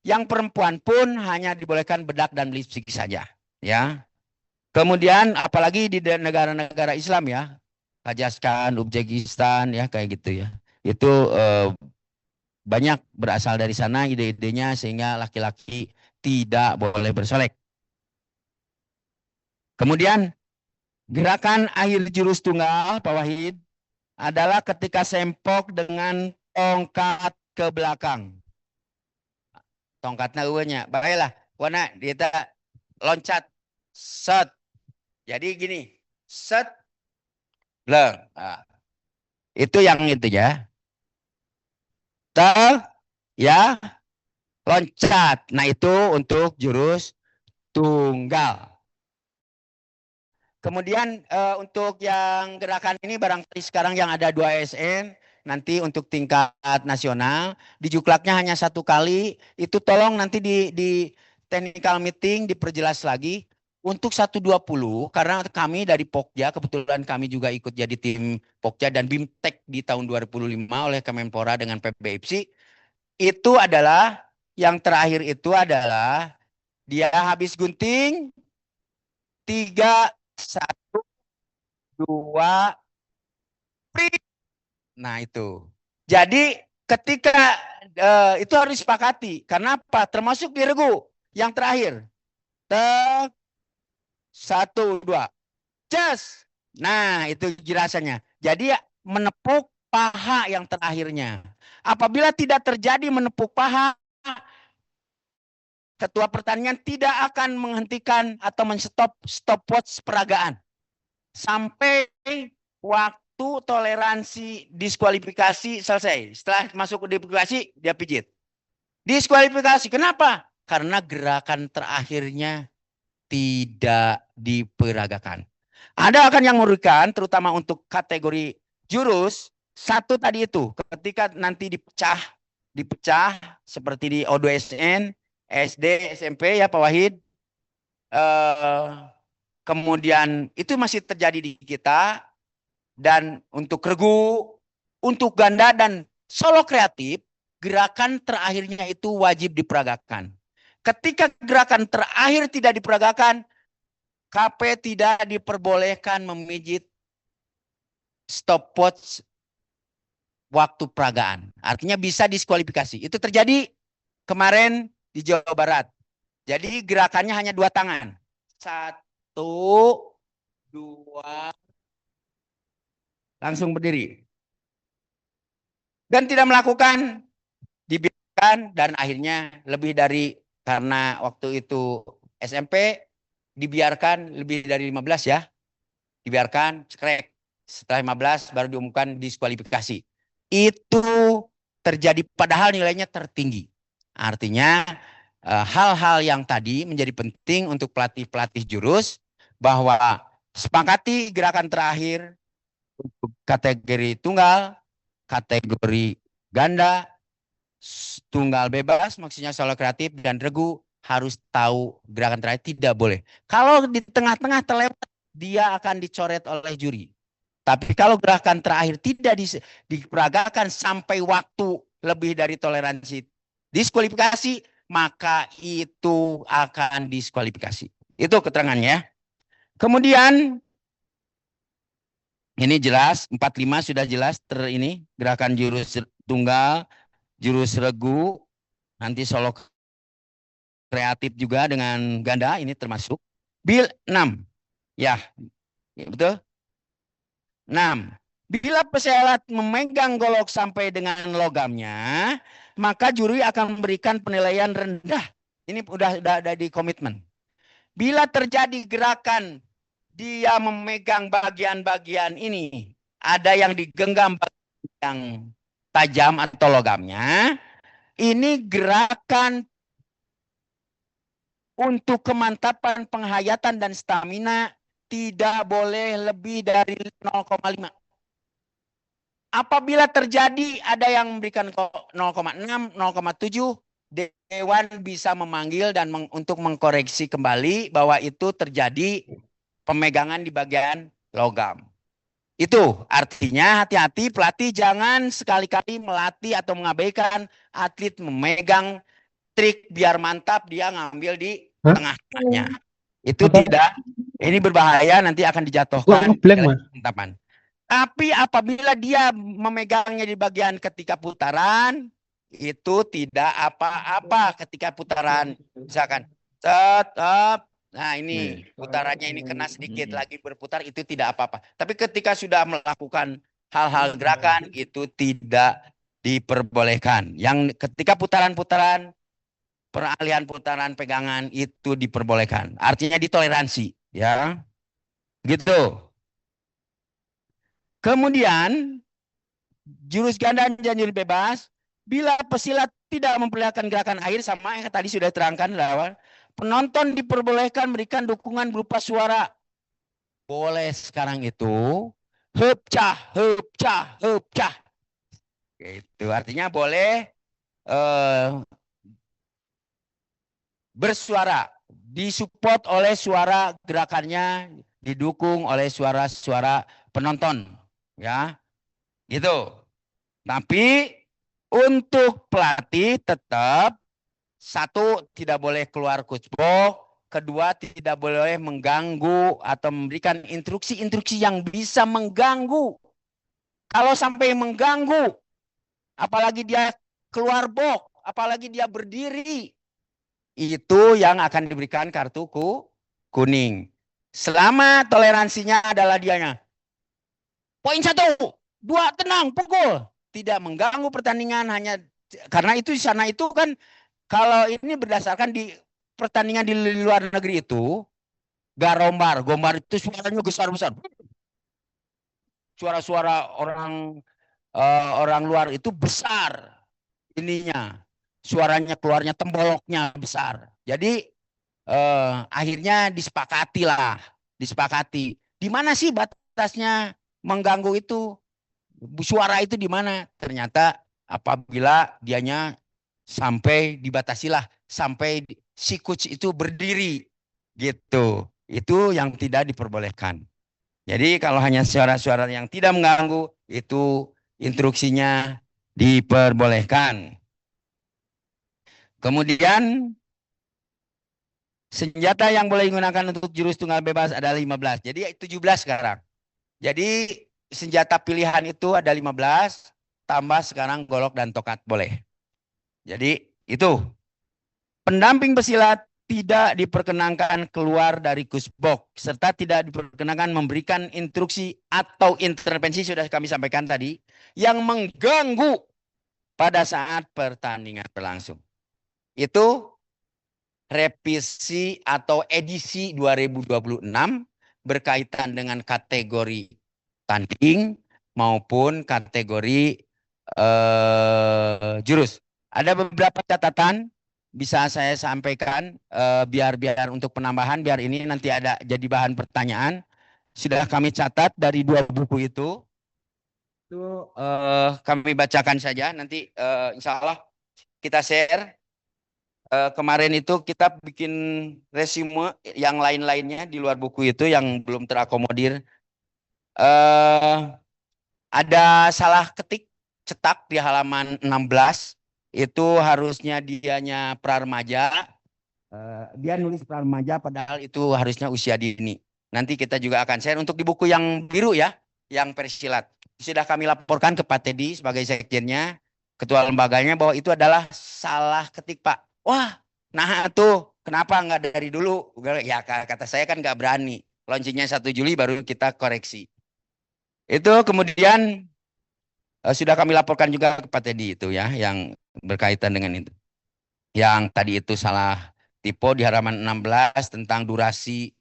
Yang perempuan pun hanya dibolehkan bedak dan lipstik saja, ya. Kemudian apalagi di negara-negara Islam ya, Kazakhstan, Uzbekistan ya kayak gitu ya. Itu banyak berasal dari sana ide-idenya sehingga laki-laki tidak boleh bersolek. Kemudian gerakan akhir jurus tunggal, Pak Wahid, adalah ketika sempok dengan tongkat ke belakang. Tongkatnya uanya, baiklah, warna kita loncat, set. Jadi gini, set, leng. Itu yang itu ya. Ya, loncat. Nah, itu untuk jurus tunggal. Kemudian untuk yang gerakan ini barangkali sekarang yang ada 2 ASN, nanti untuk tingkat nasional, di juklaknya hanya 1 kali. Itu tolong nanti di technical meeting diperjelas lagi. Untuk 120, karena kami dari Pokja, kebetulan kami juga ikut jadi tim Pokja dan BIMTEK di tahun 2005 oleh Kemenpora dengan PBIPSI. Itu adalah, yang terakhir itu adalah dia habis gunting, 3, 1, 2, nah itu. Jadi ketika itu harus disepakati. Karena apa? Termasuk di regu yang terakhir. 1, 2. Just. Nah, itu jelasannya. Jadi menepuk paha yang terakhirnya. Apabila tidak terjadi menepuk paha, ketua pertandingan tidak akan menghentikan atau stopwatch peragaan sampai waktu toleransi diskualifikasi selesai. Setelah masuk ke diskualifikasi, dia pijit. Diskualifikasi, kenapa? Karena gerakan terakhirnya tidak diperagakan. Ada akan yang merugikan, terutama untuk kategori jurus, 1 tadi itu, ketika nanti dipecah seperti di O2SN, SD, SMP ya Pak Wahid. Kemudian itu masih terjadi di kita. Dan untuk regu, untuk ganda dan solo kreatif, gerakan terakhirnya itu wajib diperagakan. Ketika gerakan terakhir tidak diperagakan, KP tidak diperbolehkan memijit stopwatch waktu peragaan. Artinya bisa diskualifikasi. Itu terjadi kemarin di Jawa Barat. Jadi gerakannya hanya 2 tangan. 1, 2, langsung berdiri. Dan tidak melakukan, dibiarkan, dan akhirnya lebih dari, karena waktu itu SMP, dibiarkan lebih dari 15 ya. Dibiarkan, cekrek. Setelah 15 baru diumumkan diskualifikasi. Itu terjadi padahal nilainya tertinggi. Artinya hal-hal yang tadi menjadi penting untuk pelatih-pelatih jurus, bahwa sepakati gerakan terakhir untuk kategori tunggal, kategori ganda, tunggal bebas, maksudnya solo kreatif, dan regu harus tahu gerakan terakhir, tidak boleh. Kalau di tengah-tengah terlewat, dia akan dicoret oleh juri. Tapi kalau gerakan terakhir tidak diperagakan sampai waktu lebih dari toleransi diskualifikasi, maka itu akan diskualifikasi. Itu keterangannya. Kemudian ini jelas, 45 sudah jelas ini gerakan jurus tunggal, jurus regu, nanti solo kreatif juga dengan ganda, ini termasuk. Bil 6. Ya, betul. 6. Bila pesilat memegang golok sampai dengan logamnya, maka juri akan memberikan penilaian rendah. Ini udah di komitmen. Bila terjadi gerakan dia memegang bagian-bagian ini, ada yang digenggam yang tajam atau logamnya, ini gerakan untuk kemantapan penghayatan dan stamina tidak boleh lebih dari 0,5. Apabila terjadi ada yang memberikan 0,6, 0,7, Dewan bisa memanggil dan untuk mengkoreksi kembali bahwa itu terjadi pemegangan di bagian logam. Itu artinya hati-hati pelatih jangan sekali-kali melatih atau mengabaikan atlet memegang trik biar mantap dia ngambil di tengah-tengahnya. Itu tidak, ini berbahaya, nanti akan dijatuhkan penetapan. Tapi apabila dia memegangnya di bagian ketika putaran, itu tidak apa-apa ketika putaran. Misalkan, tetap, nah ini putarannya ini kena sedikit lagi berputar, itu tidak apa-apa. Tapi ketika sudah melakukan hal-hal gerakan, itu tidak diperbolehkan. Yang ketika putaran-putaran, peralihan putaran pegangan itu diperbolehkan. Artinya ditoleransi, ya. Gitu. Kemudian jurus ganda dan jurus bebas, bila pesilat tidak memperlihatkan gerakan air sama yang tadi sudah terangkan awal, penonton diperbolehkan memberikan dukungan berupa suara. Boleh sekarang itu hepcah, hepcah, hepcah. Itu artinya boleh bersuara, disupport oleh suara gerakannya, didukung oleh suara-suara penonton, ya. Gitu. Tapi untuk pelatih tetap satu tidak boleh keluar coachbox, kedua tidak boleh mengganggu atau memberikan instruksi-instruksi yang bisa mengganggu. Kalau sampai mengganggu, apalagi dia keluar box, apalagi dia berdiri, itu yang akan diberikan kartu kuning. Selama toleransinya adalah dianya. Poin 1, 2, tenang, pukul. Tidak mengganggu pertandingan hanya karena itu di sana itu kan kalau ini berdasarkan di pertandingan di luar negeri itu garombar, gombar itu suaranya besar-besar. Suara-suara orang luar itu besar ininya. Suaranya keluarnya temboloknya besar. Jadi akhirnya disepakati. Di mana sih batasnya mengganggu itu? Suara itu di mana? Ternyata apabila dianya sampai dibatasilah sampai si coach itu berdiri gitu. Itu yang tidak diperbolehkan. Jadi kalau hanya suara-suara yang tidak mengganggu itu instruksinya diperbolehkan. Kemudian senjata yang boleh digunakan untuk jurus tunggal bebas ada 15. Jadi 17 sekarang. Jadi senjata pilihan itu ada 15, tambah sekarang golok dan tokat boleh. Jadi itu. Pendamping pesilat tidak diperkenankan keluar dari coachbox serta tidak diperkenankan memberikan instruksi atau intervensi sudah kami sampaikan tadi yang mengganggu pada saat pertandingan berlangsung. Itu revisi atau edisi 2026 berkaitan dengan kategori tanding maupun kategori jurus. Ada beberapa catatan bisa saya sampaikan biar untuk penambahan biar ini nanti ada jadi bahan pertanyaan. Sudah kami catat dari 2 buku itu. Itu kami bacakan saja nanti insya Allah kita share. Kemarin itu kita bikin resume yang lain-lainnya di luar buku itu yang belum terakomodir. Ada salah ketik cetak di halaman 16 itu harusnya dianya praremaja. Dia nulis praremaja padahal itu harusnya usia dini. Nanti kita juga akan share untuk di buku yang biru ya, yang persilat. Sudah kami laporkan ke Pak Teddy sebagai sekjennya, ketua lembaganya bahwa itu adalah salah ketik Pak. Wah, nah tuh kenapa nggak dari dulu? Ya kata saya kan nggak berani. Launchingnya 1 Juli baru kita koreksi. Itu kemudian sudah kami laporkan juga ke Pak Teddy itu ya, yang berkaitan dengan itu. Yang tadi itu salah typo di halaman 16 tentang durasi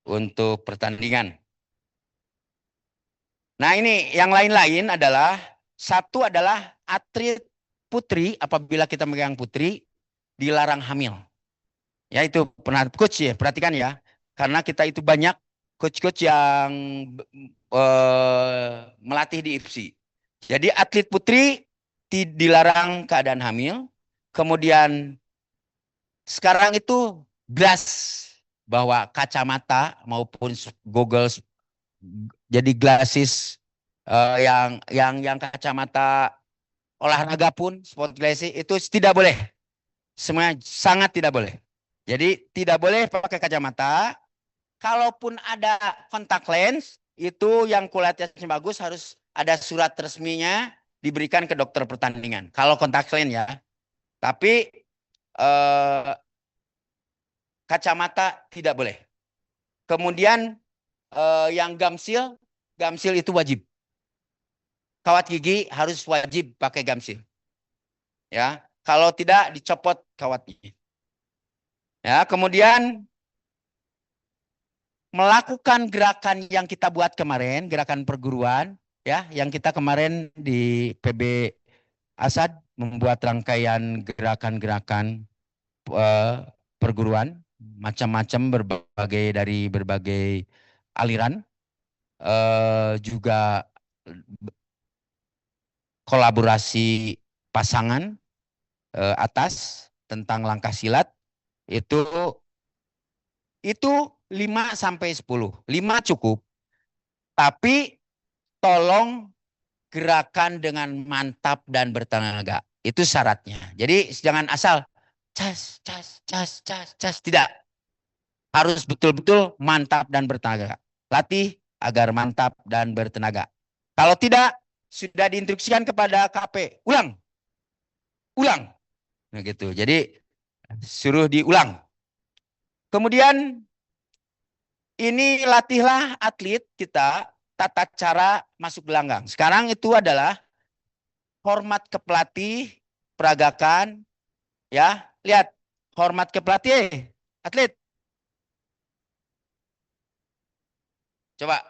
untuk pertandingan. Nah, ini yang lain-lain adalah satu adalah atlet putri apabila kita megang putri dilarang hamil. Ya itu pernah coach ya, perhatikan ya. Karena kita itu banyak coach-coach yang melatih di IFSI. Jadi atlet putri dilarang keadaan hamil. Kemudian sekarang itu glass bahwa kacamata maupun goggles jadi glasses yang kacamata olahraga pun sport glasses itu tidak boleh. Semuanya sangat tidak boleh. Jadi tidak boleh pakai kacamata. Kalaupun ada kontak lens, itu yang kualitasnya bagus harus ada surat resminya diberikan ke dokter pertandingan. Kalau kontak lens ya. Tapi kacamata tidak boleh. Kemudian yang gamsil itu wajib. Kawat gigi harus wajib pakai gamsil. Ya, kalau tidak dicopot kawat gigi. Ya, kemudian melakukan gerakan yang kita buat kemarin, gerakan perguruan, ya, yang kita kemarin di PB Asad membuat rangkaian gerakan-gerakan perguruan, macam-macam dari berbagai aliran, juga kolaborasi pasangan atas tentang langkah silat itu 5 sampai 10. 5 cukup. Tapi tolong gerakan dengan mantap dan bertenaga. Itu syaratnya. Jadi jangan asal cas, cas, cas, cas, cas. Tidak. Harus betul-betul mantap dan bertenaga. Latih agar mantap dan bertenaga. Kalau tidak, sudah diinstruksikan kepada KP. Ulang. Ulang. Nah gitu. Jadi suruh diulang. Kemudian ini latihlah atlet kita tata cara masuk gelanggang. Sekarang itu adalah hormat ke pelatih, peragakan, ya. Lihat, hormat ke pelatih, atlet. Coba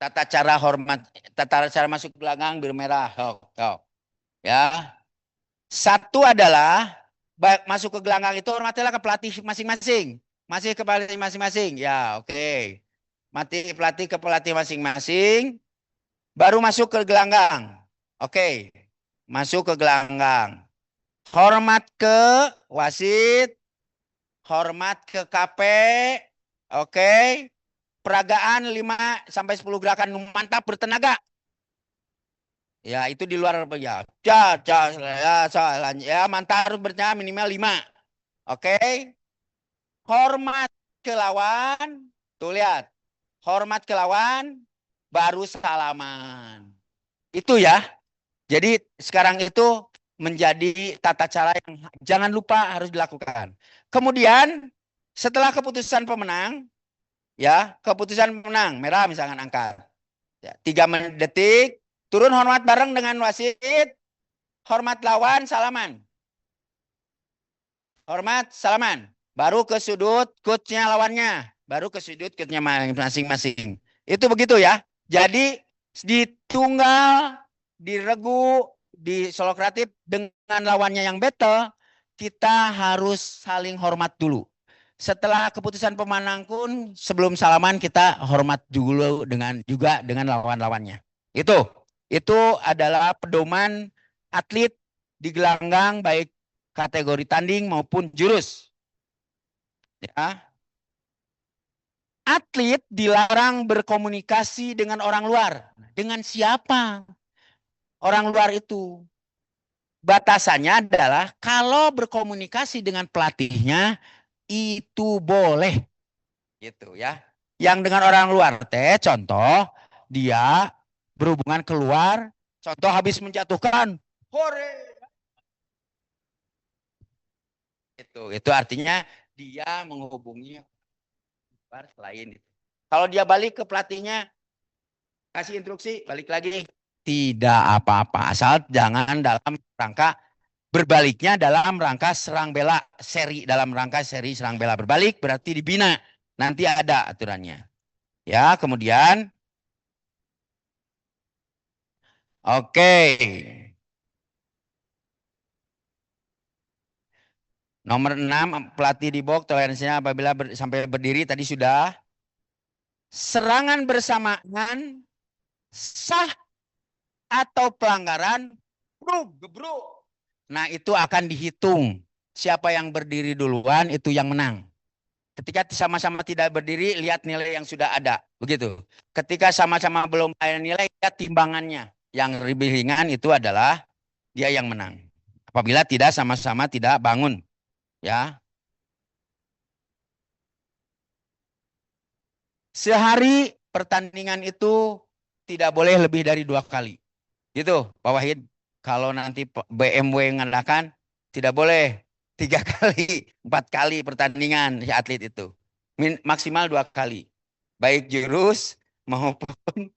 tata cara masuk gelanggang biru merah. Ya. Satu adalah masuk ke gelanggang itu hormatilah ke pelatih masing-masing. Masih ke pelatih masing-masing. Ya, oke. Mati pelatih ke pelatih masing-masing. Baru masuk ke gelanggang. Oke. Masuk ke gelanggang. Hormat ke wasit. Hormat ke KP. Oke. Peragaan 5 sampai 10 gerakan mantap bertenaga. Ya, itu di luar ya. Ya, mantap harus bertenaga minimal 5. Oke. Hormat ke lawan. Tuh lihat. Hormat ke lawan baru salaman. Itu ya. Jadi sekarang itu menjadi tata cara yang jangan lupa harus dilakukan. Kemudian setelah keputusan pemenang, ya keputusan pemenang merah misalkan angkat, ya, 3 detik turun hormat bareng dengan wasit, hormat lawan salaman, hormat salaman, baru ke sudut coachnya lawannya, baru ke sudut coachnya masing-masing. Itu begitu ya. Jadi di tunggal, di regu, di solo kreatif dengan lawannya yang battle, kita harus saling hormat dulu. Setelah keputusan pemenang pun sebelum salaman kita hormat dulu juga dengan lawan-lawannya. Itu adalah pedoman atlet di gelanggang baik kategori tanding maupun jurus. Ya. Atlet dilarang berkomunikasi dengan orang luar. Dengan siapa? Orang luar itu. Batasannya adalah kalau berkomunikasi dengan pelatihnya itu boleh. Gitu ya. Yang dengan orang luar teh contoh dia berhubungan keluar, contoh habis menjatuhkan, hore. Itu artinya dia menghubungi Selain itu. Kalau dia balik ke pelatihnya, kasih instruksi, balik lagi. Tidak apa-apa, asal jangan dalam rangka berbaliknya dalam rangka serang bela seri, dalam rangka seri serang bela berbalik berarti dibina. Nanti ada aturannya. Ya, kemudian oke. Nomor 6, pelatih di box toleransinya apabila sampai berdiri tadi sudah. Serangan bersamaan sah atau pelanggaran gebruk. Nah, itu akan dihitung. Siapa yang berdiri duluan itu yang menang. Ketika sama-sama tidak berdiri, lihat nilai yang sudah ada. Begitu. Ketika sama-sama belum ada nilai, lihat timbangannya. Yang lebih ringan itu adalah dia yang menang. Apabila tidak sama-sama tidak bangun. Ya. Sehari pertandingan itu tidak boleh lebih dari 2 kali. Gitu, Pak Wahid. Kalau nanti BMW mengatakan tidak boleh 3 kali, 4 kali pertandingan si atlet itu. Maksimal 2 kali. Baik jurus maupun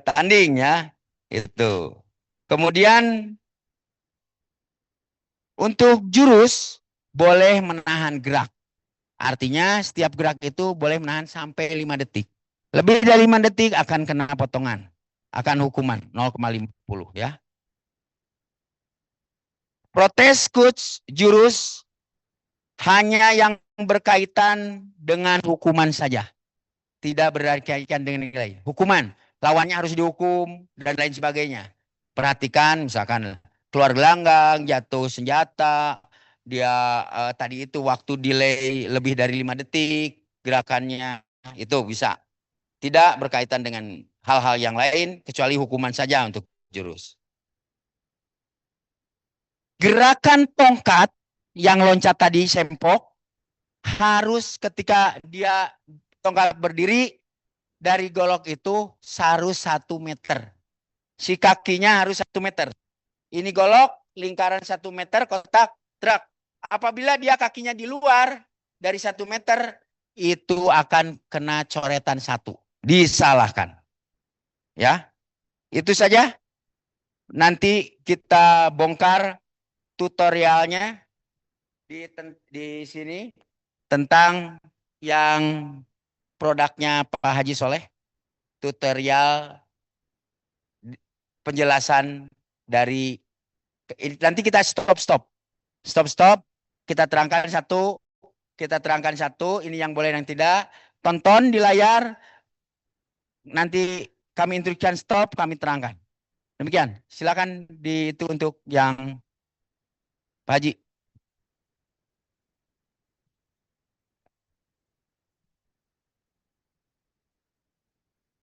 tanding ya. Itu. Kemudian untuk jurus boleh menahan gerak. Artinya setiap gerak itu boleh menahan sampai 5 detik. Lebih dari 5 detik akan kena potongan. Akan hukuman 0,50 ya. Protes coach jurus hanya yang berkaitan dengan hukuman saja. Tidak berkaitan dengan nilai. Hukuman. Lawannya harus dihukum dan lain sebagainya. Perhatikan misalkan keluar gelanggang, jatuh senjata, dia tadi itu waktu delay lebih dari 5 detik, gerakannya itu bisa. Tidak berkaitan dengan hal-hal yang lain kecuali hukuman saja untuk jurus. Gerakan tongkat yang loncat tadi sempok harus ketika dia tongkat berdiri dari golok itu harus 1 meter. Si kakinya harus 1 meter. Ini golok lingkaran 1 meter kotak truk. Apabila dia kakinya di luar dari 1 meter itu akan kena coretan 1. Disalahkan. Ya. Itu saja. Nanti kita bongkar tutorialnya di sini tentang yang produknya Pak Haji Soleh. Tutorial penjelasan dari nanti kita stop. Kita terangkan satu, ini yang boleh yang tidak. Tonton di layar, nanti kami instruksikan stop, kami terangkan. Demikian, silakan itu untuk yang Pak Haji.